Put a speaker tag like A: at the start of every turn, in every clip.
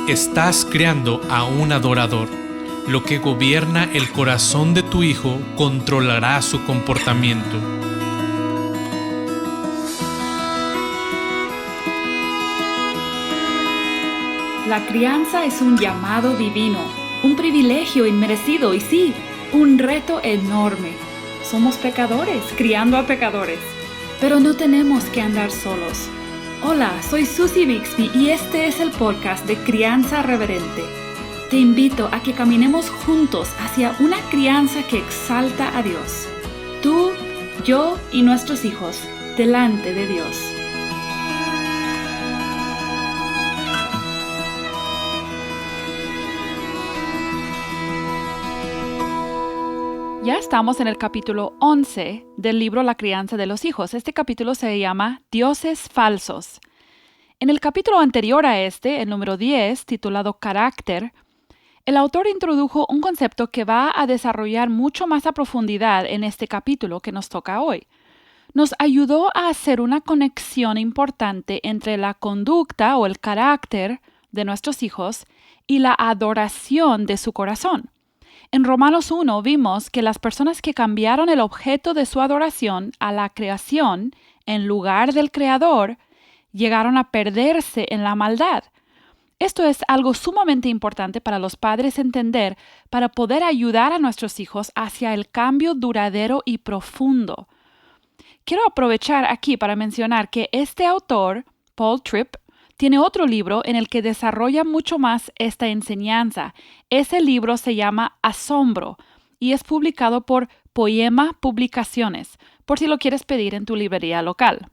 A: Estás creando a un adorador. Lo que gobierna el corazón de tu hijo controlará su comportamiento.
B: La crianza es un llamado divino, un privilegio inmerecido y sí, un reto enorme. Somos pecadores, criando a pecadores, pero no tenemos que andar solos. Hola, soy Susie Bixby y este es el podcast de Crianza Reverente. Te invito a que caminemos juntos hacia una crianza que exalta a Dios. Tú, yo y nuestros hijos, delante de Dios. Ya estamos en el capítulo 11 del libro La crianza de los hijos. Este capítulo se llama Dioses falsos. En el capítulo anterior a este, el número 10, titulado Carácter, el autor introdujo un concepto que va a desarrollar mucho más a profundidad en este capítulo que nos toca hoy. Nos ayudó a hacer una conexión importante entre la conducta o el carácter de nuestros hijos y la adoración de su corazón. En Romanos 1 vimos que las personas que cambiaron el objeto de su adoración a la creación en lugar del Creador llegaron a perderse en la maldad. Esto es algo sumamente importante para los padres entender para poder ayudar a nuestros hijos hacia el cambio duradero y profundo. Quiero aprovechar aquí para mencionar que este autor, Paul Tripp, tiene otro libro en el que desarrolla mucho más esta enseñanza. Ese libro se llama Asombro y es publicado por Poema Publicaciones, por si lo quieres pedir en tu librería local.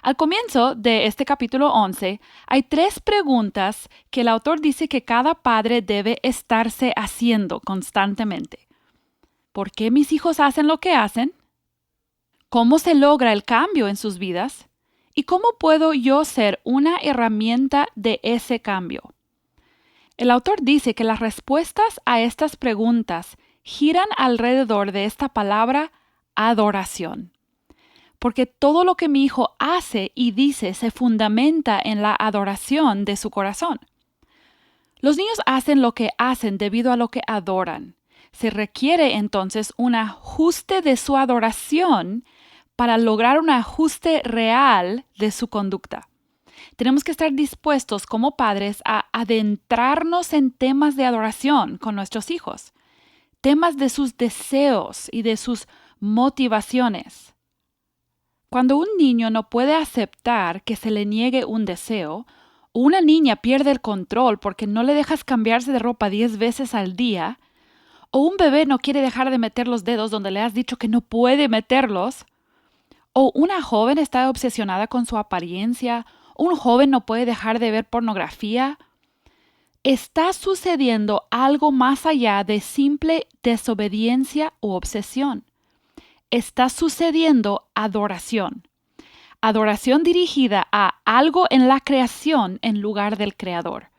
B: Al comienzo de este capítulo 11, hay 3 preguntas que el autor dice que cada padre debe estarse haciendo constantemente. ¿Por qué mis hijos hacen lo que hacen? ¿Cómo se logra el cambio en sus vidas? ¿Y cómo puedo yo ser una herramienta de ese cambio? El autor dice que las respuestas a estas preguntas giran alrededor de esta palabra adoración. Porque todo lo que mi hijo hace y dice se fundamenta en la adoración de su corazón. Los niños hacen lo que hacen debido a lo que adoran. Se requiere entonces un ajuste de su adoración para lograr un ajuste real de su conducta. Tenemos que estar dispuestos como padres a adentrarnos en temas de adoración con nuestros hijos, temas de sus deseos y de sus motivaciones. Cuando un niño no puede aceptar que se le niegue un deseo, o una niña pierde el control porque no le dejas cambiarse de ropa 10 veces al día, o un bebé no quiere dejar de meter los dedos donde le has dicho que no puede meterlos, o una joven está obsesionada con su apariencia, un joven no puede dejar de ver pornografía. Está sucediendo algo más allá de simple desobediencia u obsesión. Está sucediendo adoración. Adoración dirigida a algo en la creación en lugar del Creador.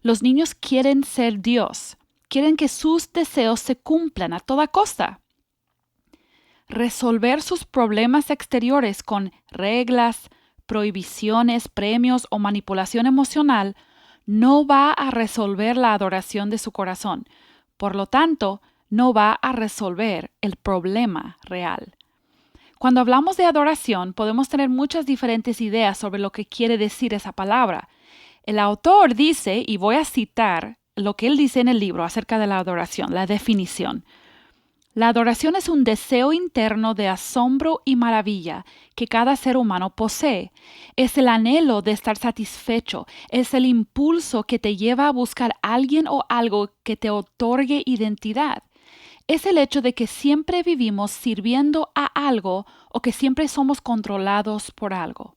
B: Los niños quieren ser Dios. Quieren que sus deseos se cumplan a toda costa. Resolver sus problemas exteriores con reglas, prohibiciones, premios o manipulación emocional no va a resolver la adoración de su corazón. Por lo tanto, no va a resolver el problema real. Cuando hablamos de adoración, podemos tener muchas diferentes ideas sobre lo que quiere decir esa palabra. El autor dice, y voy a citar lo que él dice en el libro acerca de la adoración, la definición. La adoración es un deseo interno de asombro y maravilla que cada ser humano posee. Es el anhelo de estar satisfecho, es el impulso que te lleva a buscar a alguien o algo que te otorgue identidad. Es el hecho de que siempre vivimos sirviendo a algo o que siempre somos controlados por algo.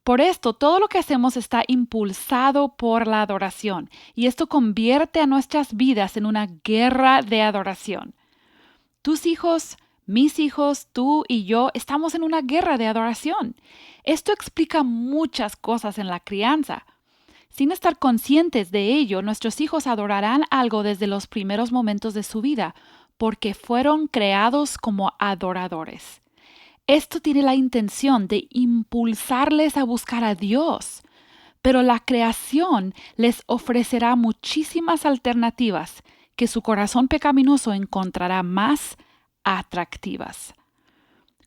B: Por esto, todo lo que hacemos está impulsado por la adoración, y esto convierte a nuestras vidas en una guerra de adoración. Tus hijos, mis hijos, tú y yo estamos en una guerra de adoración. Esto explica muchas cosas en la crianza. Sin estar conscientes de ello, nuestros hijos adorarán algo desde los primeros momentos de su vida, porque fueron creados como adoradores. Esto tiene la intención de impulsarles a buscar a Dios, pero la creación les ofrecerá muchísimas alternativas que su corazón pecaminoso encontrará más atractivas.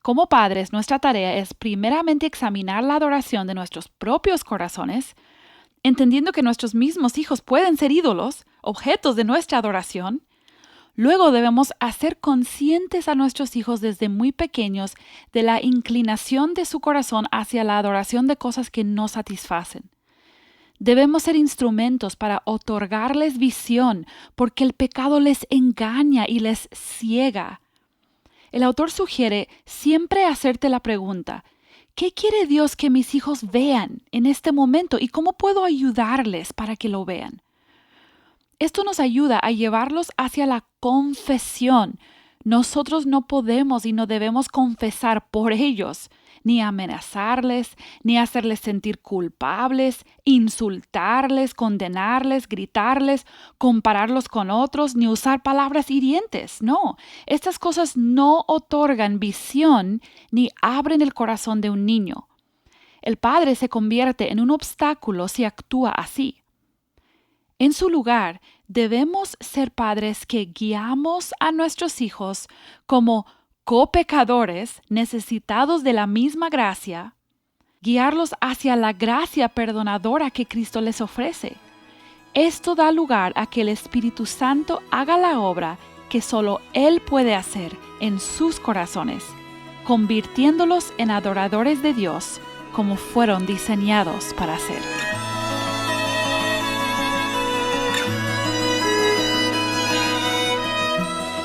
B: Como padres, nuestra tarea es primeramente examinar la adoración de nuestros propios corazones, entendiendo que nuestros mismos hijos pueden ser ídolos, objetos de nuestra adoración. Luego debemos hacer conscientes a nuestros hijos desde muy pequeños de la inclinación de su corazón hacia la adoración de cosas que no satisfacen. Debemos ser instrumentos para otorgarles visión, porque el pecado les engaña y les ciega. El autor sugiere siempre hacerte la pregunta: ¿qué quiere Dios que mis hijos vean en este momento y cómo puedo ayudarles para que lo vean? Esto nos ayuda a llevarlos hacia la confesión. Nosotros no podemos y no debemos confesar por ellos, ni amenazarles, ni hacerles sentir culpables, insultarles, condenarles, gritarles, compararlos con otros, ni usar palabras hirientes. No, estas cosas no otorgan visión ni abren el corazón de un niño. El padre se convierte en un obstáculo si actúa así. En su lugar, debemos ser padres que guiamos a nuestros hijos como copecadores necesitados de la misma gracia, guiarlos hacia la gracia perdonadora que Cristo les ofrece. Esto da lugar a que el Espíritu Santo haga la obra que solo Él puede hacer en sus corazones, convirtiéndolos en adoradores de Dios como fueron diseñados para ser.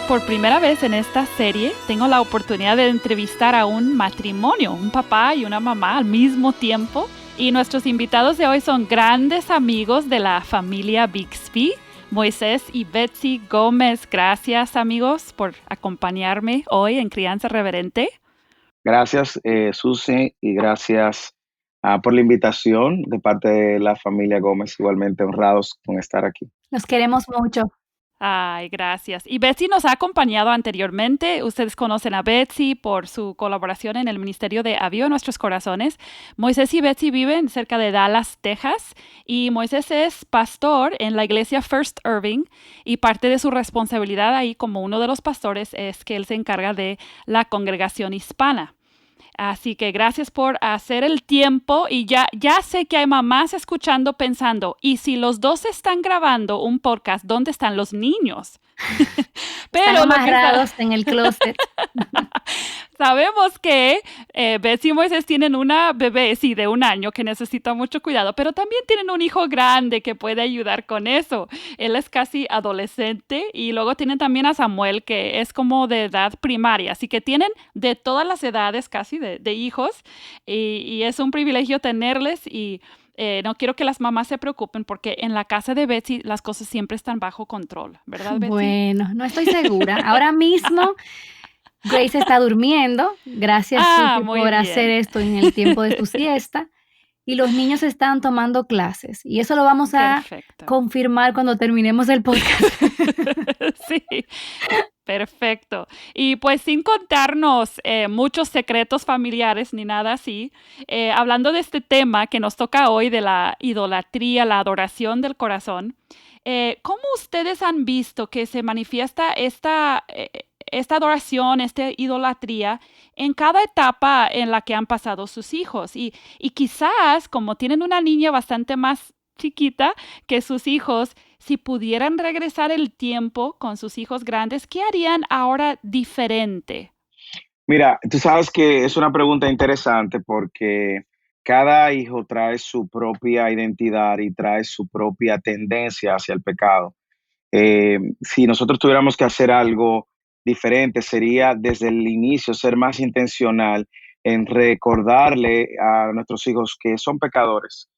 B: Por primera vez en esta serie tengo la oportunidad de entrevistar a un matrimonio, un papá y una mamá al mismo tiempo. Y nuestros invitados de hoy son grandes amigos de la familia Bixby, Moisés y Betsy Gómez. Gracias, amigos, por acompañarme hoy en Crianza Reverente.
C: Gracias, Susi, y gracias por la invitación de parte de la familia Gómez. Igualmente honrados con estar aquí.
D: Nos queremos mucho.
B: Ay, gracias. Y Betsy nos ha acompañado anteriormente. Ustedes conocen a Betsy por su colaboración en el Ministerio de Aviva Nuestros Corazones. Moisés y Betsy viven cerca de Dallas, Texas, y Moisés es pastor en la iglesia First Irving, y parte de su responsabilidad ahí como uno de los pastores es que él se encarga de la congregación hispana. Así que gracias por hacer el tiempo, y ya sé que hay mamás escuchando pensando, ¿y si los dos están grabando un podcast, dónde están los niños?
D: Pero están amarrados en el closet.
B: Sabemos que Betsy y Moisés tienen una bebé, sí, de 1 año que necesita mucho cuidado, pero también tienen un hijo grande que puede ayudar con eso. Él es casi adolescente, y luego tienen también a Samuel, que es como de edad primaria. Así que tienen de todas las edades casi de hijos, y es un privilegio tenerles. Y no quiero que las mamás se preocupen, porque en la casa de Betsy las cosas siempre están bajo control, ¿verdad, Betsy?
D: Bueno, no estoy segura. Ahora mismo Grace está durmiendo. Gracias, Susi, por
B: bien
D: hacer esto en el tiempo de tu siesta. Y los niños están tomando clases. Y eso lo vamos a confirmar cuando terminemos el podcast.
B: Sí. Perfecto. Y pues sin contarnos muchos secretos familiares ni nada así, hablando de este tema que nos toca hoy de la idolatría, la adoración del corazón, ¿cómo ustedes han visto que se manifiesta esta adoración, esta idolatría en cada etapa en la que han pasado sus hijos? Y quizás, como tienen una niña bastante más chiquita que sus hijos, si pudieran regresar el tiempo con sus hijos grandes, ¿qué harían ahora diferente?
C: Mira, tú sabes que es una pregunta interesante porque cada hijo trae su propia identidad y trae su propia tendencia hacia el pecado. Si nosotros tuviéramos que hacer algo diferente, sería desde el inicio ser más intencional en recordarle a nuestros hijos que son pecadores.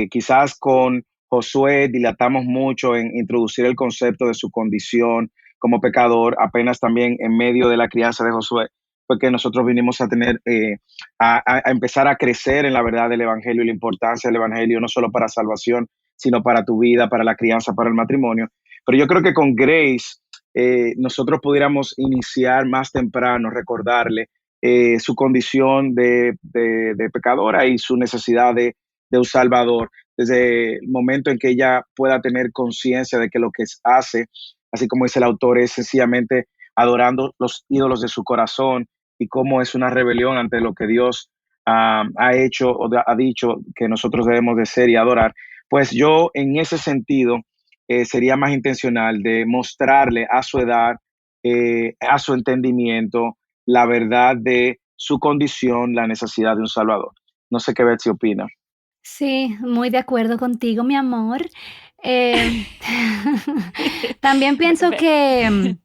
C: Quizás con Josué dilatamos mucho en introducir el concepto de su condición como pecador. Apenas también en medio de la crianza de Josué fue que nosotros vinimos a tener, a empezar a crecer en la verdad del Evangelio y la importancia del Evangelio, no solo para salvación, sino para tu vida, para la crianza, para el matrimonio. Pero yo creo que con Grace nosotros pudiéramos iniciar más temprano, recordarle su condición de pecadora y su necesidad de de un Salvador, desde el momento en que ella pueda tener conciencia de que lo que hace, así como dice el autor, es sencillamente adorando los ídolos de su corazón y cómo es una rebelión ante lo que Dios ha hecho o ha dicho que nosotros debemos de ser y adorar. Pues yo en ese sentido sería más intencional de mostrarle a su edad, a su entendimiento, la verdad de su condición, la necesidad de un Salvador. No sé qué Betsy opina.
D: Sí, muy de acuerdo contigo, mi amor. Em, también pienso que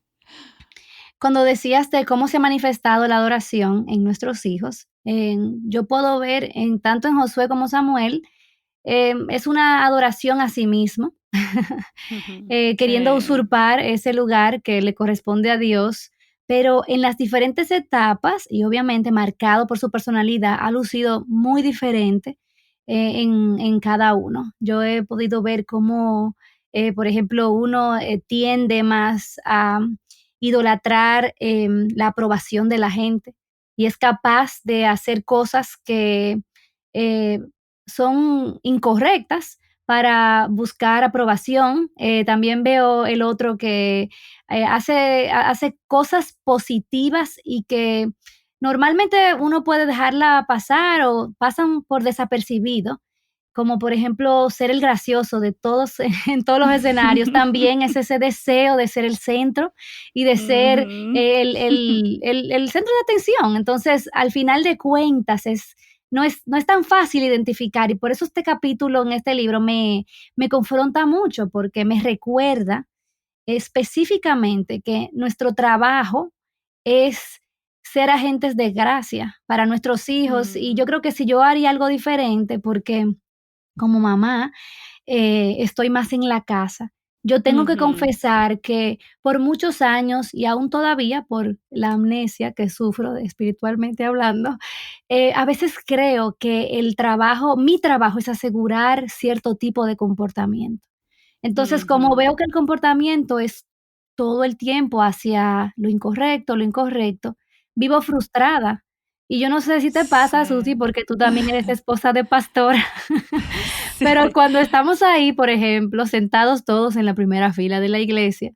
D: cuando decías de cómo se ha manifestado la adoración en nuestros hijos, yo puedo ver tanto en Josué como Samuel, es una adoración a sí mismo,
B: Ujú.
D: queriendo
B: Sí.
D: usurpar ese lugar que le corresponde a Dios, pero en las diferentes etapas y obviamente marcado por su personalidad, ha lucido muy diferente en cada uno. Yo he podido ver cómo, por ejemplo, uno tiende más a idolatrar la aprobación de la gente y es capaz de hacer cosas que eh, son incorrectas para buscar aprobación. También veo el otro que hace cosas positivas y que normalmente uno puede dejarla pasar o pasan por desapercibido, como por ejemplo ser el gracioso de todos en todos los escenarios. También es ese deseo de ser el centro y de ser
B: Ujú.
D: el centro de atención. Entonces, al final de cuentas, no es tan fácil identificar y por eso este capítulo en este libro me confronta mucho porque me recuerda específicamente que nuestro trabajo es ser agentes de gracia para nuestros hijos y yo
B: Mm,
D: creo que si yo haría algo diferente porque como mamá estoy más en la casa. Yo tengo que
B: ujú.
D: confesar que por muchos años y aún todavía por la amnesia que sufro espiritualmente hablando, a veces creo que mi trabajo es asegurar cierto tipo de comportamiento. Entonces, como
B: Ujú.
D: veo que el comportamiento es todo el tiempo hacia lo incorrecto, vivo frustrada. Y yo no sé si te pasa, Susi,
B: Sí.
D: porque tú también eres esposa de pastor. Pero
B: Sí.
D: cuando estamos ahí, por ejemplo, sentados todos en la primera fila de la iglesia,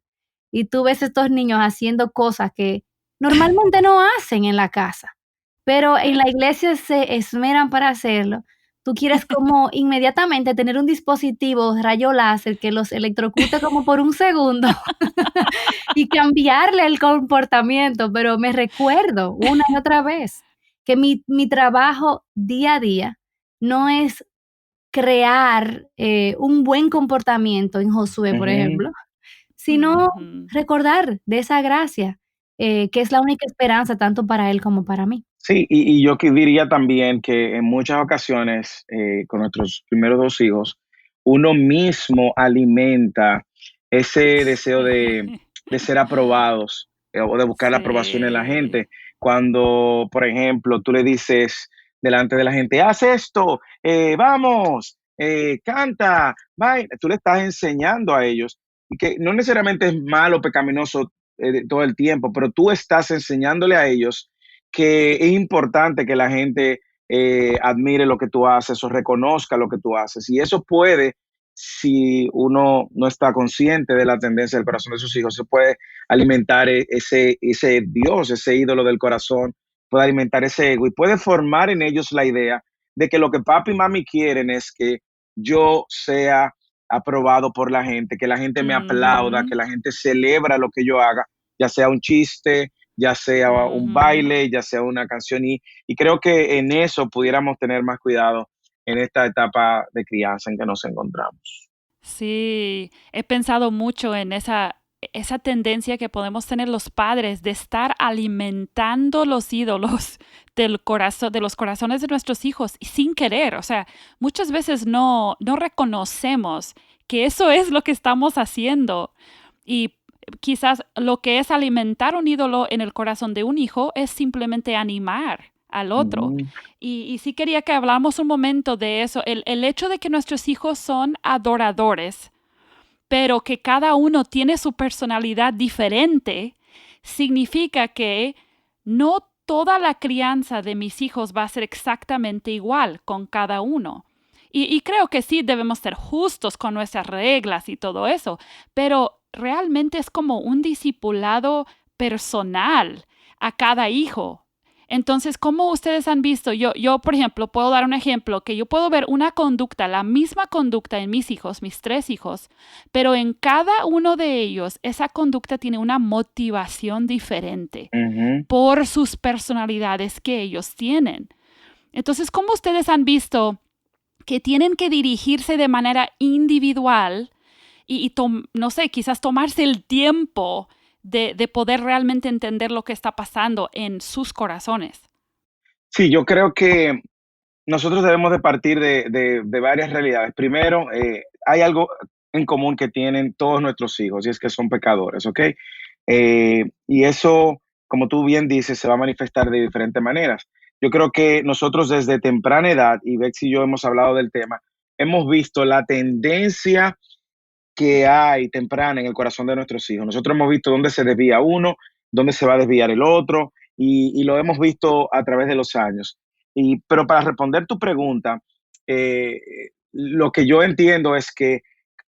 D: y tú ves estos niños haciendo cosas que normalmente no hacen en la casa, pero en la iglesia se esmeran para hacerlo, tú quieres como inmediatamente tener un dispositivo rayo láser que los electrocute como por un segundo y cambiarle el comportamiento, pero me recuerdo una y otra vez que mi trabajo día a día no es crear, un buen comportamiento en Josué, por
C: Ujú.
D: ejemplo, sino
B: Ujú.
D: recordar de esa gracia, que es la única esperanza tanto para él como para mí.
C: Sí, y yo que diría también que en muchas ocasiones con nuestros primeros dos hijos, uno mismo alimenta ese deseo
B: Sí.
C: de ser aprobados o de buscar la aprobación en la
B: Sí.
C: gente. Cuando, por ejemplo, tú le dices delante de la gente, haz esto, vamos, canta, vaina", tú le estás enseñando a ellos y que no necesariamente es malo, pecaminoso todo el tiempo, pero tú estás enseñándole a ellos que es importante que la gente admire lo que tú haces o reconozca lo que tú haces. Y eso puede, si uno no está consciente de la tendencia del corazón de sus hijos, se puede alimentar ese Dios, ese ídolo del corazón, puede alimentar ese ego y puede formar en ellos la idea de que lo que papi y mami quieren es que yo sea aprobado por la gente, que la gente me aplauda, que
B: Ujú.
C: la gente celebra lo que yo haga, ya sea un chiste, ya sea un
B: Ujú.
C: baile, ya sea una canción, y creo que en eso pudiéramos tener más cuidado en esta etapa de crianza en que nos encontramos.
B: Sí, he pensado mucho en esa tendencia que podemos tener los padres de estar alimentando los ídolos del corazón, de los corazones de nuestros hijos y sin querer. O sea, muchas veces no reconocemos que eso es lo que estamos haciendo. Y quizás lo que es alimentar un ídolo en el corazón de un hijo es simplemente animar al otro.
C: Ujú,
B: Y sí quería que habláramos un momento de eso, el hecho de que nuestros hijos son adoradores, pero que cada uno tiene su personalidad diferente, significa que no toda la crianza de mis hijos va a ser exactamente igual con cada uno. Y creo que sí debemos ser justos con nuestras reglas y todo eso, pero realmente es como un discipulado personal a cada hijo. Entonces, ¿cómo ustedes han visto? Yo, por ejemplo, puedo dar un ejemplo, que yo puedo ver una conducta, la misma conducta en mis hijos, mis 3 hijos, pero en cada uno de ellos esa conducta tiene una motivación diferente
C: Ujú.
B: por sus personalidades que ellos tienen. Entonces, ¿cómo ustedes han visto que tienen que dirigirse de manera individual no sé, quizás tomarse el tiempo de poder realmente entender lo que está pasando en sus corazones?
C: Sí, yo creo que nosotros debemos de partir de varias realidades. Primero, hay algo en común que tienen todos nuestros hijos y es que son pecadores, ¿ok? Y eso, como tú bien dices, se va a manifestar de diferentes maneras. Yo creo que nosotros desde temprana edad, y Bex y yo hemos hablado del tema, hemos visto la tendencia que hay temprana en el corazón de nuestros hijos. Nosotros hemos visto dónde se desvía uno, dónde se va a desviar el otro, y lo hemos visto a través de los años. Pero para responder tu pregunta, eh, lo que yo entiendo es que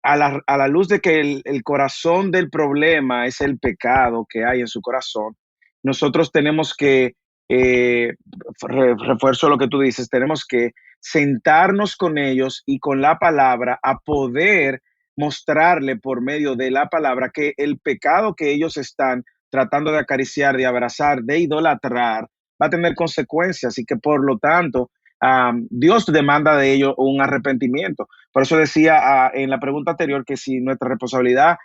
C: a la luz de que el corazón del problema es el pecado que hay en su corazón, nosotros tenemos que, eh, refuerzo lo que tú dices, tenemos que sentarnos con ellos y con la palabra a poder mostrarle por medio de la palabra que el pecado que ellos están tratando de acariciar, de abrazar, de idolatrar, va a tener consecuencias y que por lo tanto Dios demanda de ellos un arrepentimiento. Por eso decía en la pregunta anterior que si nuestra responsabilidad,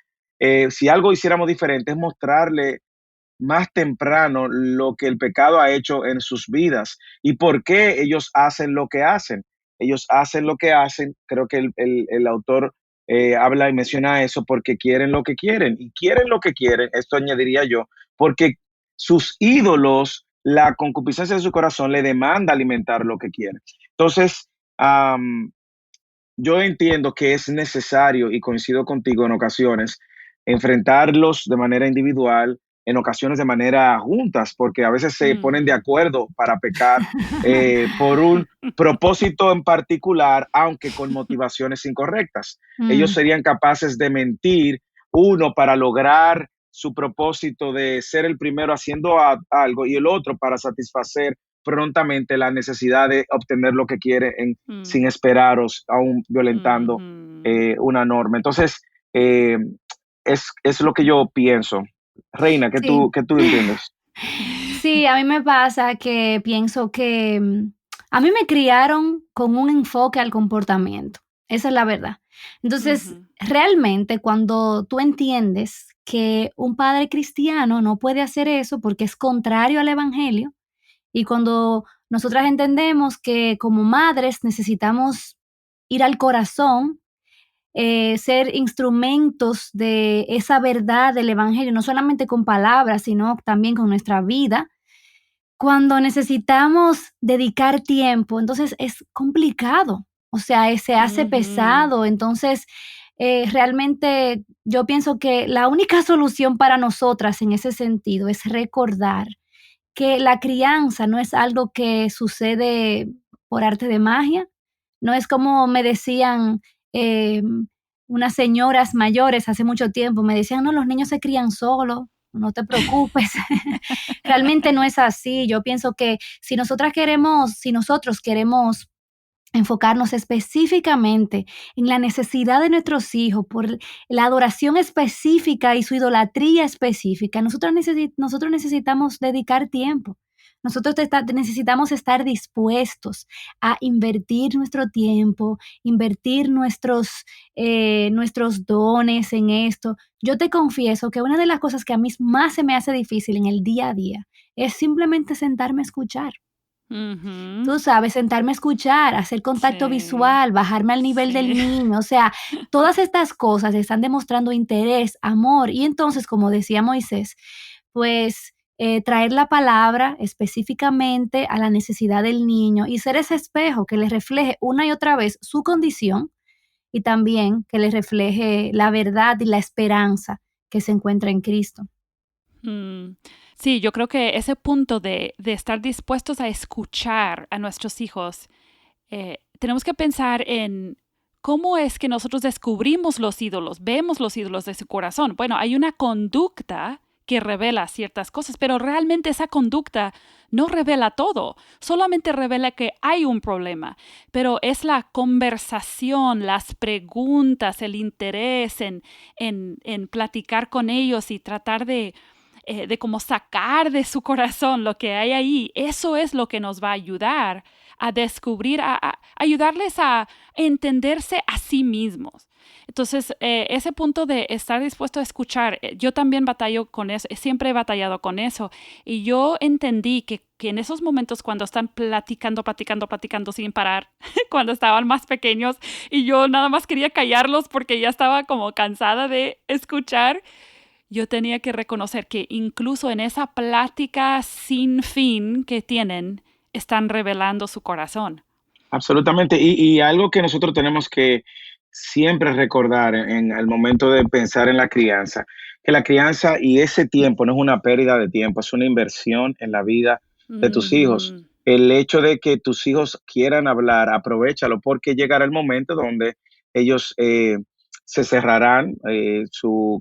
C: si algo hiciéramos diferente, es mostrarle más temprano lo que el pecado ha hecho en sus vidas y por qué ellos hacen lo que hacen. Ellos hacen lo que hacen, creo que el autor habla y menciona eso porque quieren lo que quieren y quieren lo que quieren, esto añadiría yo, porque sus ídolos, la concupiscencia de su corazón le demanda alimentar lo que quieren. Entonces, yo entiendo que es necesario, y coincido contigo en ocasiones, enfrentarlos de manera individual, en ocasiones de manera juntas, porque a veces se ponen de
B: Mm.
C: acuerdo para pecar por un propósito en particular, aunque con motivaciones incorrectas. Ellos
D: Mm,
C: serían capaces de mentir, uno para lograr su propósito de ser el primero haciendo algo y el otro para satisfacer prontamente la necesidad de obtener lo que quiere sin
B: Mm.
C: esperaros, aún violentando
B: Ujú.
C: una norma. Entonces, eh, es lo que yo pienso. Reina,
D: sí.
C: qué tú entiendes?
D: Sí, a mí me pasa que pienso que, a mí me criaron con un enfoque al comportamiento, esa es la verdad. Entonces,
B: Ujú.
D: realmente, cuando tú entiendes que un padre cristiano no puede hacer eso porque es contrario al evangelio, y cuando nosotras entendemos que como madres necesitamos ir al corazón, ser instrumentos de esa verdad del evangelio, no solamente con palabras, sino también con nuestra vida. Cuando necesitamos dedicar tiempo, entonces es complicado, o sea, se hace
B: Ujú.
D: pesado. Entonces, realmente yo pienso que la única solución para nosotras en ese sentido es recordar que la crianza no es algo que sucede por arte de magia, no es como me decían, unas señoras mayores hace mucho tiempo, me decían: "No, los niños se crían solos, no te preocupes". Realmente no es así. Yo pienso que si nosotros queremos enfocarnos específicamente en la necesidad de nuestros hijos, por la adoración específica y su idolatría específica, nosotros necesitamos dedicar tiempo. Necesitamos estar dispuestos a invertir nuestro tiempo, invertir nuestros dones en esto. Yo te confieso que una de las cosas que a mí más se me hace difícil en el día a día es simplemente sentarme a escuchar.
B: Ujú.
D: Tú sabes, sentarme a escuchar, hacer contacto
B: Sí,
D: visual, bajarme al nivel del
B: sí.
D: niño, o sea, todas estas cosas están demostrando interés, amor, y entonces, como decía Moisés, pues, traer la palabra específicamente a la necesidad del niño y ser ese espejo que le refleje una y otra vez su condición y también que le refleje la verdad y la esperanza que se encuentra en Cristo.
B: Mm. Sí, yo creo que ese punto de estar dispuestos a escuchar a nuestros hijos tenemos que pensar en cómo es que nosotros descubrimos los ídolos, vemos los ídolos de su corazón. Bueno, hay una conducta que revela ciertas cosas, pero realmente esa conducta no revela todo, solamente revela que hay un problema, pero es la conversación, las preguntas, el interés en platicar con ellos y tratar de como sacar de su corazón lo que hay ahí. Eso es lo que nos va a ayudar a descubrir, a ayudarles a entenderse a sí mismos. Entonces, ese punto de estar dispuesto a escuchar, yo también batallo con eso, siempre he batallado con eso. Y yo entendí que en esos momentos cuando están platicando sin parar, cuando estaban más pequeños y yo nada más quería callarlos porque ya estaba como cansada de escuchar, yo tenía que reconocer que incluso en esa plática sin fin que tienen, están revelando su corazón.
C: Absolutamente. Y algo que nosotros tenemos que siempre recordar en el momento de pensar en la crianza, que la crianza y ese tiempo no es una pérdida de tiempo, es una inversión en la vida de tus hijos.
B: Ujú.
C: El hecho de que tus hijos quieran hablar, aprovéchalo porque llegará el momento donde ellos se cerrarán,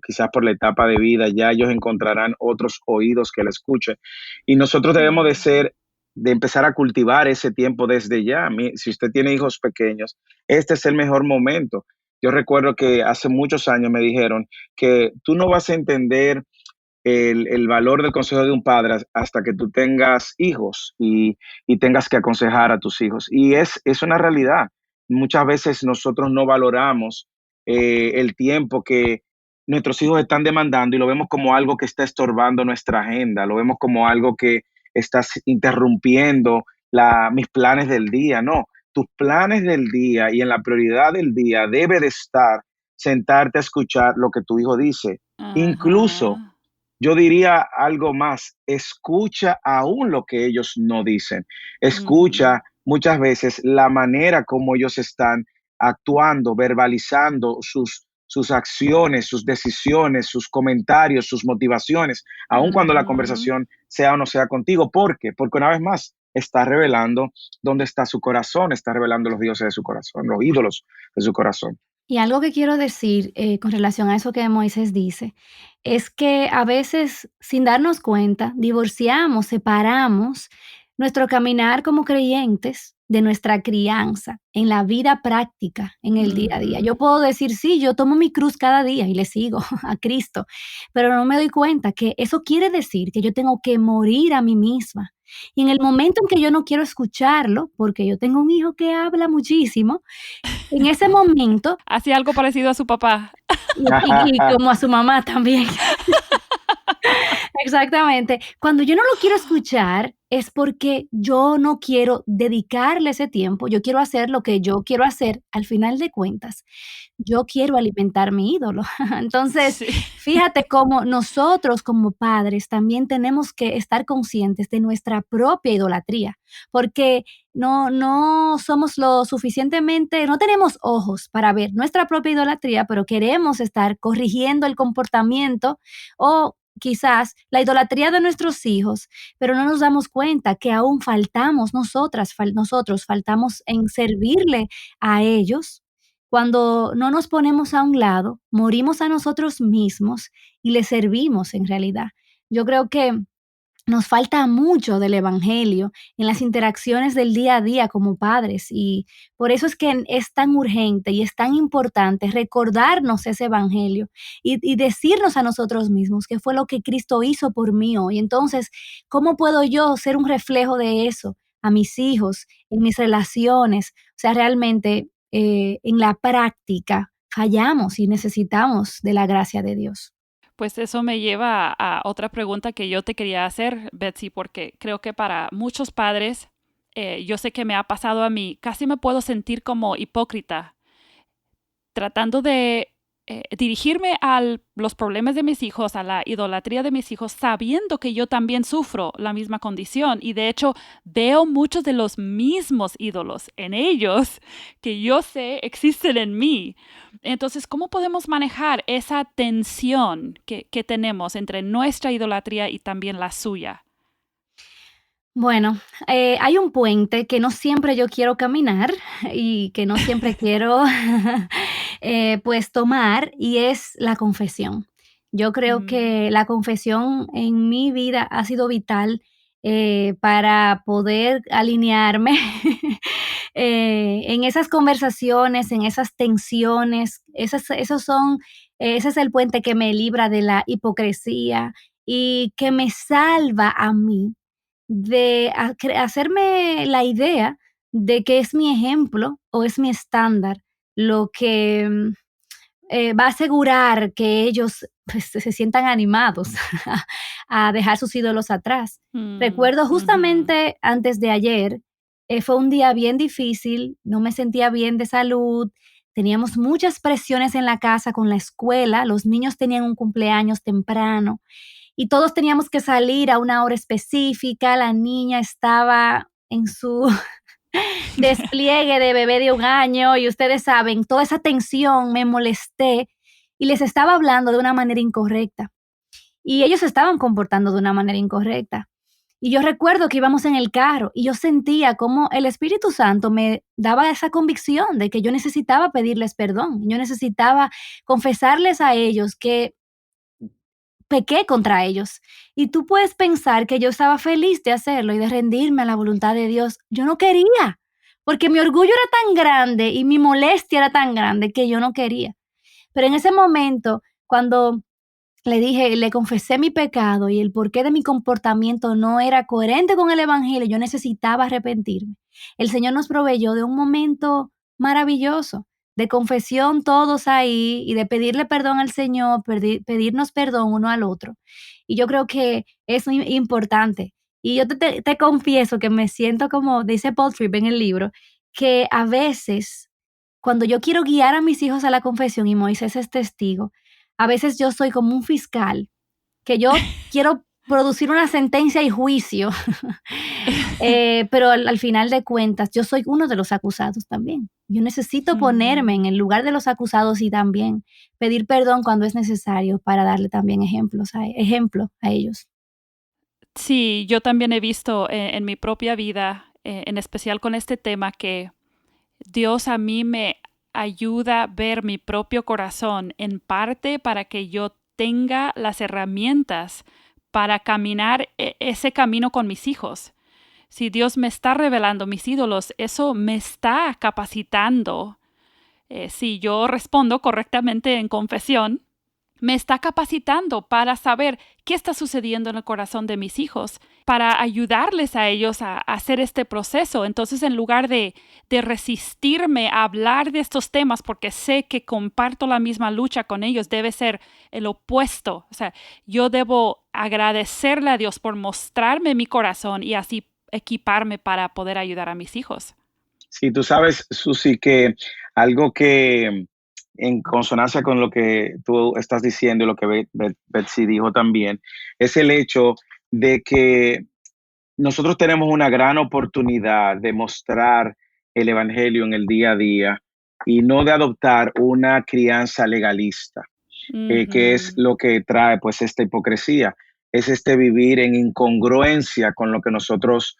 C: quizás por la etapa de vida, ya ellos encontrarán otros oídos que la escuchen. Y nosotros debemos de
B: Mm.
C: ser de empezar a cultivar ese tiempo desde ya. Si usted tiene hijos pequeños, este es el mejor momento. Yo recuerdo que hace muchos años me dijeron que tú no vas a entender el valor del consejo de un padre hasta que tú tengas hijos y tengas que aconsejar a tus hijos. Y es una realidad. Muchas veces nosotros no valoramos el tiempo que nuestros hijos están demandando y lo vemos como algo que está estorbando nuestra agenda, lo vemos como algo que está interrumpiendo mis planes del día. No, tus planes del día y en la prioridad del día debe de estar sentarte a escuchar lo que tu hijo dice. Incluso
B: Ajá.
C: yo diría algo más, escucha aún lo que ellos no dicen.
B: Ujú.
C: Escucha muchas veces la manera como ellos están actuando, verbalizando sus acciones, sus decisiones, sus comentarios, sus motivaciones, aun cuando la
B: Ujú.
C: conversación sea o no sea contigo. ¿Por qué? Porque una vez más está revelando dónde está su corazón, está revelando los dioses de su corazón, los ídolos de su corazón.
D: Y algo que quiero decir, con relación a eso que Moisés dice, es que a veces, sin darnos cuenta, divorciamos, separamos nuestro caminar como creyentes de nuestra crianza en la vida práctica, en el día a día.
B: Ujú.
D: Yo puedo decir, sí, yo tomo mi cruz cada día y le sigo a Cristo, pero no me doy cuenta que eso quiere decir que yo tengo que morir a mí misma. Y en el momento en que yo no quiero escucharlo, porque yo tengo un hijo que habla muchísimo, en ese momento,
B: Hacía algo parecido a su papá.
D: y como a su mamá también. Exactamente. Cuando yo no lo quiero escuchar, es porque yo no quiero dedicarle ese tiempo, yo quiero hacer lo que yo quiero hacer. Al final de cuentas, yo quiero alimentar mi ídolo. Entonces,
B: Sí.
D: fíjate cómo nosotros como padres también tenemos que estar conscientes de nuestra propia idolatría, porque no somos lo suficientemente, no tenemos ojos para ver nuestra propia idolatría, pero queremos estar corrigiendo el comportamiento o quizás la idolatría de nuestros hijos, pero no nos damos cuenta que aún faltamos nosotros faltamos en servirle a ellos. Cuando no nos ponemos a un lado, morimos a nosotros mismos y le servimos en realidad. Yo creo que nos falta mucho del evangelio en las interacciones del día a día como padres y por eso es que es tan urgente y es tan importante recordarnos ese evangelio y decirnos a nosotros mismos qué fue lo que Cristo hizo por mí hoy. Entonces, ¿cómo puedo yo ser un reflejo de eso a mis hijos, en mis relaciones? O sea, realmente en la práctica fallamos y necesitamos de la gracia de Dios.
B: Pues eso me lleva a otra pregunta que yo te quería hacer, Betsy, porque creo que para muchos padres, yo sé que me ha pasado a mí, casi me puedo sentir como hipócrita tratando de dirigirme a los problemas de mis hijos, a la idolatría de mis hijos, sabiendo que yo también sufro la misma condición y de hecho veo muchos de los mismos ídolos en ellos que yo sé existen en mí. Entonces, ¿cómo podemos manejar esa tensión que tenemos entre nuestra idolatría y también la suya?
D: Bueno, hay un puente que no siempre yo quiero caminar y que no siempre quiero, pues, tomar, y es la confesión. Yo creo
B: Mm,
D: que la confesión en mi vida ha sido vital, para poder alinearme, en esas conversaciones, en esas tensiones. Ese es el puente que me libra de la hipocresía y que me salva a mí de hacerme la idea de que es mi ejemplo o es mi estándar lo que, va a asegurar que ellos, pues, se sientan animados a dejar sus ídolos atrás. Recuerdo
B: ujú.
D: justamente antes de ayer, fue un día bien difícil, no me sentía bien de salud, teníamos muchas presiones en la casa con la escuela, los niños tenían un cumpleaños temprano y todos teníamos que salir a una hora específica, la niña estaba en su despliegue de bebé de 1 año y ustedes saben, toda esa tensión, me molesté y les estaba hablando de una manera incorrecta y ellos se estaban comportando de una manera incorrecta. Y yo recuerdo que íbamos en el carro y yo sentía como el Espíritu Santo me daba esa convicción de que yo necesitaba pedirles perdón, yo necesitaba confesarles a ellos que pequé contra ellos. Y tú puedes pensar que yo estaba feliz de hacerlo y de rendirme a la voluntad de Dios. Yo no quería, porque mi orgullo era tan grande y mi molestia era tan grande que yo no quería. Pero en ese momento, cuando le confesé mi pecado y el porqué de mi comportamiento no era coherente con el evangelio, yo necesitaba arrepentirme. El Señor nos proveyó de un momento maravilloso de confesión todos ahí y de pedirle perdón al Señor, pedirnos perdón uno al otro. Y yo creo que es muy importante. Y yo te confieso que me siento como dice Paul Tripp en el libro, que a veces cuando yo quiero guiar a mis hijos a la confesión y Moisés es testigo, a veces yo soy como un fiscal, que yo quiero producir una sentencia y juicio, pero al final de cuentas, yo soy uno de los acusados también. Yo necesito ponerme en
B: Mm.
D: el lugar de los acusados y también pedir perdón cuando es necesario para darle también ejemplo a ellos.
B: Sí, yo también he visto en mi propia vida, en especial con este tema, que Dios a mí me ayuda a ver mi propio corazón en parte para que yo tenga las herramientas para caminar ese camino con mis hijos. Si Dios me está revelando mis ídolos, eso me está capacitando. Si yo respondo correctamente en confesión, me está capacitando para saber qué está sucediendo en el corazón de mis hijos, para ayudarles a ellos a hacer este proceso. Entonces, en lugar de resistirme a hablar de estos temas porque sé que comparto la misma lucha con ellos, debe ser el opuesto. O sea, yo debo agradecerle a Dios por mostrarme mi corazón y así equiparme para poder ayudar a mis hijos.
C: Sí, tú sabes, Susi, que algo que en consonancia con lo que tú estás diciendo y lo que Betsy dijo también, es el hecho de que nosotros tenemos una gran oportunidad de mostrar el evangelio en el día a día y no de adoptar una crianza legalista, que es
B: Ujú.
C: lo que trae pues esta hipocresía, es este vivir en incongruencia con lo que nosotros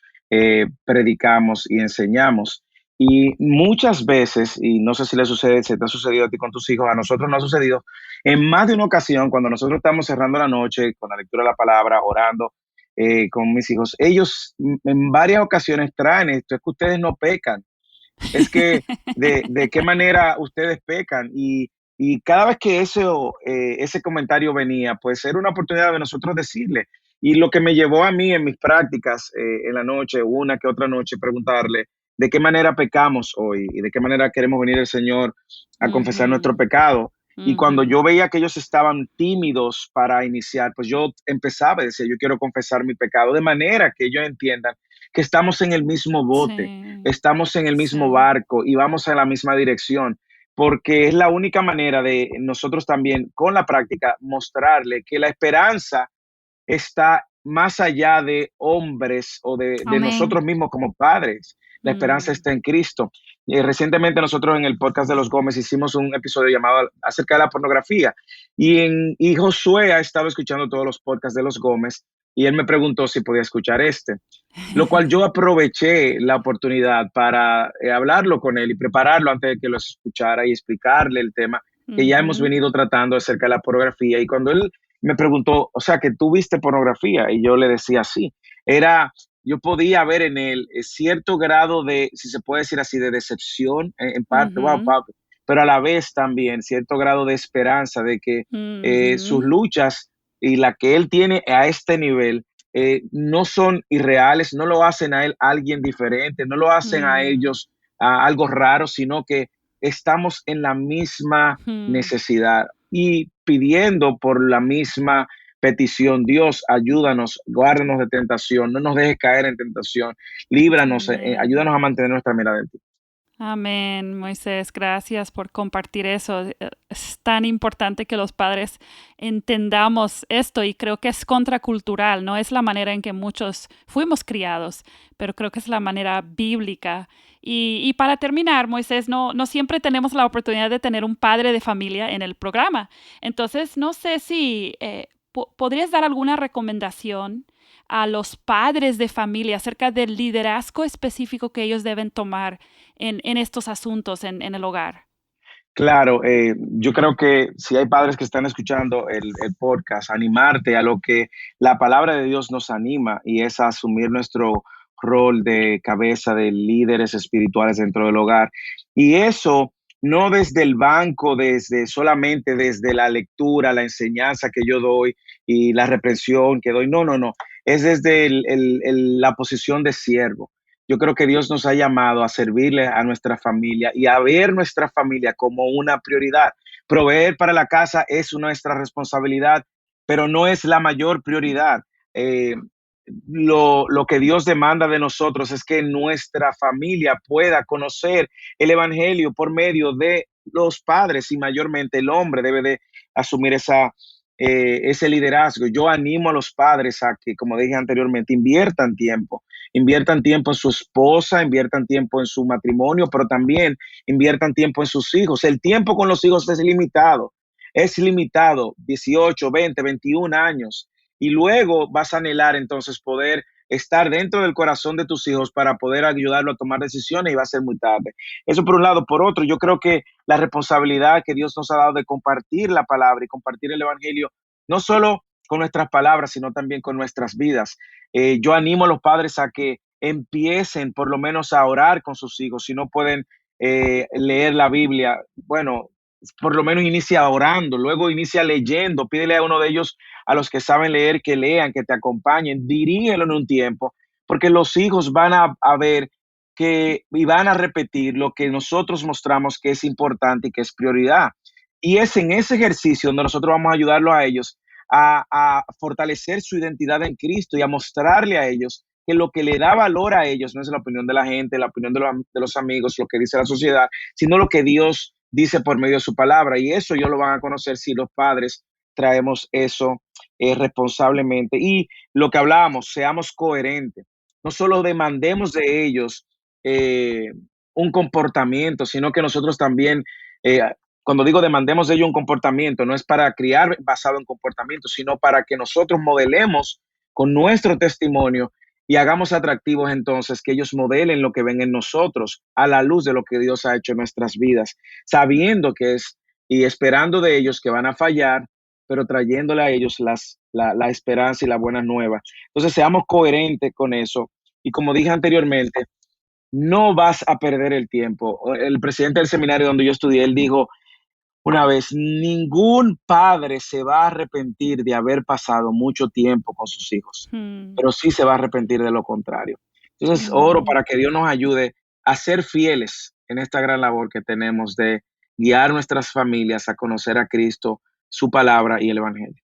C: predicamos y enseñamos. Y muchas veces, y no sé si le sucede, si te ha sucedido a ti con tus hijos, a nosotros nos ha sucedido en más de una ocasión cuando nosotros estamos cerrando la noche con la lectura de la palabra, orando con mis hijos, ellos en varias ocasiones traen esto, es que ustedes no pecan, es que de qué manera ustedes pecan y cada vez que ese comentario venía, pues era una oportunidad de nosotros decirle. Y lo que me llevó a mí en mis prácticas en la noche, una que otra noche, preguntarle de qué manera pecamos hoy y de qué manera queremos venir el Señor a confesar nuestro
B: Ujú,
C: pecado. Y cuando
B: ujú.
C: yo veía que ellos estaban tímidos para iniciar, pues yo empezaba a decir, yo quiero confesar mi pecado de manera que ellos entiendan que estamos en el mismo bote,
B: Sí,
C: estamos en el mismo
B: sí.
C: barco y vamos en la misma dirección, porque es la única manera de nosotros también con la práctica mostrarle que la esperanza está más allá de hombres o de
D: Amén.
C: nosotros mismos como padres. La esperanza
B: Mm,
C: está en Cristo. Recientemente nosotros en el podcast de los Gómez hicimos un episodio llamado acerca de la pornografía y Josué ha estado escuchando todos los podcasts de los Gómez y él me preguntó si podía escuchar lo cual yo aproveché la oportunidad para hablarlo con él y prepararlo antes de que lo escuchara y explicarle el tema que ya hemos
B: Ujú.
C: venido tratando acerca de la pornografía. Y cuando él me preguntó, o sea, que tú viste pornografía, y yo le decía sí, yo podía ver en él cierto grado de, si se puede decir así, de decepción en parte, wow,
B: Ujú.
C: pero a la vez también cierto grado de esperanza de que sus
B: Ujú.
C: luchas y la que él tiene a este nivel no son irreales, no lo hacen a él alguien diferente, no lo hacen a
B: Mm.
C: ellos algo raro, sino que estamos en la misma
B: Ujú.
C: necesidad y pidiendo por la misma petición. Dios, ayúdanos, guárdanos de tentación, no nos dejes caer en tentación, líbranos,
B: Amén.
C: ayúdanos a mantener nuestra mirada en ti.
B: Amén, Moisés, gracias por compartir eso. Es tan importante que los padres entendamos esto y creo que es contracultural, no es la manera en que muchos fuimos criados, pero creo que es la manera bíblica. Y para terminar, Moisés, no siempre tenemos la oportunidad de tener un padre de familia en el programa. Entonces, no sé si podrías dar alguna recomendación a los padres de familia acerca del liderazgo específico que ellos deben tomar en estos asuntos en el hogar.
C: Claro, yo creo que si hay padres que están escuchando el podcast, animarte a lo que la palabra de Dios nos anima y es a asumir nuestro rol de cabeza de líderes espirituales dentro del hogar. Y eso no desde el banco, desde solamente desde la lectura, la enseñanza que yo doy y la reprensión que doy. No, no, no. Es desde la posición de siervo. Yo creo que Dios nos ha llamado a servirle a nuestra familia y a ver nuestra familia como una prioridad. Proveer para la casa es nuestra responsabilidad, pero no es la mayor prioridad. Eh, lo que Dios demanda de nosotros es que nuestra familia pueda conocer el Evangelio por medio de los padres y mayormente el hombre debe de asumir ese liderazgo. Yo animo a los padres a que, como dije anteriormente, inviertan tiempo en su esposa, inviertan tiempo en su matrimonio, pero también inviertan tiempo en sus hijos. El tiempo con los hijos es limitado, 18, 20, 21 años. Y luego vas a anhelar entonces poder estar dentro del corazón de tus hijos para poder ayudarlo a tomar decisiones y va a ser muy tarde. Eso por un lado. Por otro, yo creo que la responsabilidad que Dios nos ha dado de compartir la palabra y compartir el Evangelio, no solo con nuestras palabras, sino también con nuestras vidas. Yo animo a los padres a que empiecen por lo menos a orar con sus hijos. Si no pueden leer la Biblia, bueno, por lo menos inicia orando, luego inicia leyendo, pídele a uno de ellos, a los que saben leer, que lean, que te acompañen, dirígelo en un tiempo, porque los hijos van a ver y van a repetir lo que nosotros mostramos que es importante y que es prioridad. Y es en ese ejercicio donde nosotros vamos a ayudarlos a ellos a fortalecer su identidad en Cristo y a mostrarle a ellos que lo que le da valor a ellos no es la opinión de la gente, la opinión de los amigos, lo que dice la sociedad, sino lo que Dios dice por medio de su palabra. Y eso ellos lo van a conocer si los padres traemos eso responsablemente. Y lo que hablábamos, seamos coherentes. No solo demandemos de ellos eh, un comportamiento, sino que nosotros también, eh, cuando digo demandemos de ellos un comportamiento, no es para criar basado en comportamiento, sino para que nosotros modelemos con nuestro testimonio y hagamos atractivos entonces que ellos modelen lo que ven en nosotros a la luz de lo que Dios ha hecho en nuestras vidas, sabiendo que es y esperando de ellos que van a fallar, pero trayéndole a ellos la esperanza y la buena nueva. Entonces, seamos coherentes con eso. Y como dije anteriormente, no vas a perder el tiempo. El presidente del seminario donde yo estudié, él dijo una vez, ningún padre se va a arrepentir de haber pasado mucho tiempo con sus hijos,
B: Mm.
C: pero sí se va a arrepentir de lo contrario. Entonces, oro
B: Amén.
C: para que Dios nos ayude a ser fieles en esta gran labor que tenemos de guiar nuestras familias a conocer a Cristo, su palabra y el Evangelio.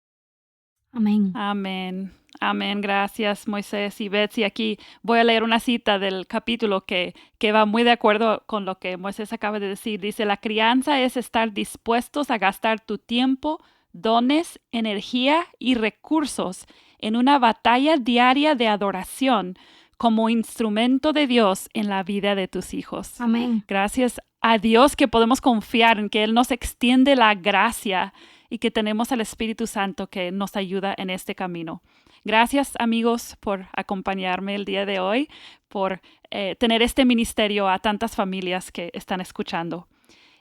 D: Amén.
B: Amén. Amén. Gracias, Moisés y Betsy. Aquí voy a leer una cita del capítulo que va muy de acuerdo con lo que Moisés acaba de decir. Dice, la crianza es estar dispuestos a gastar tu tiempo, dones, energía y recursos en una batalla diaria de adoración como instrumento de Dios en la vida de tus hijos.
D: Amén.
B: Gracias a Dios que podemos confiar en que Él nos extiende la gracia y que tenemos al Espíritu Santo que nos ayuda en este camino. Gracias, amigos, por acompañarme el día de hoy, por tener este ministerio a tantas familias que están escuchando.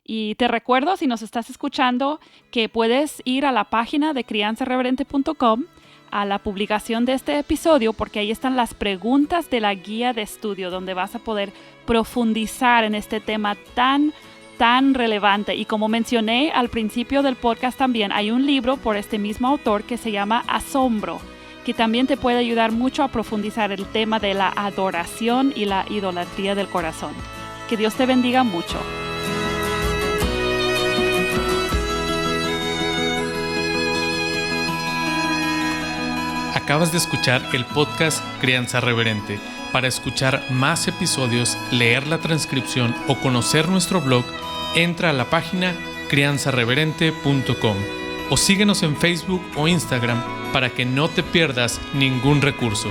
B: Y te recuerdo, si nos estás escuchando, que puedes ir a la página de crianzarreverente.com a la publicación de este episodio, porque ahí están las preguntas de la guía de estudio, donde vas a poder profundizar en este tema tan relevante. Y como mencioné al principio del podcast también, hay un libro por este mismo autor que se llama Asombro, que también te puede ayudar mucho a profundizar el tema de la adoración y la idolatría del corazón. Que Dios te bendiga mucho.
A: Acabas de escuchar el podcast Crianza Reverente. Para escuchar más episodios, leer la transcripción o conocer nuestro blog, entra a la página crianzarreverente.com o síguenos en Facebook o Instagram para que no te pierdas ningún recurso.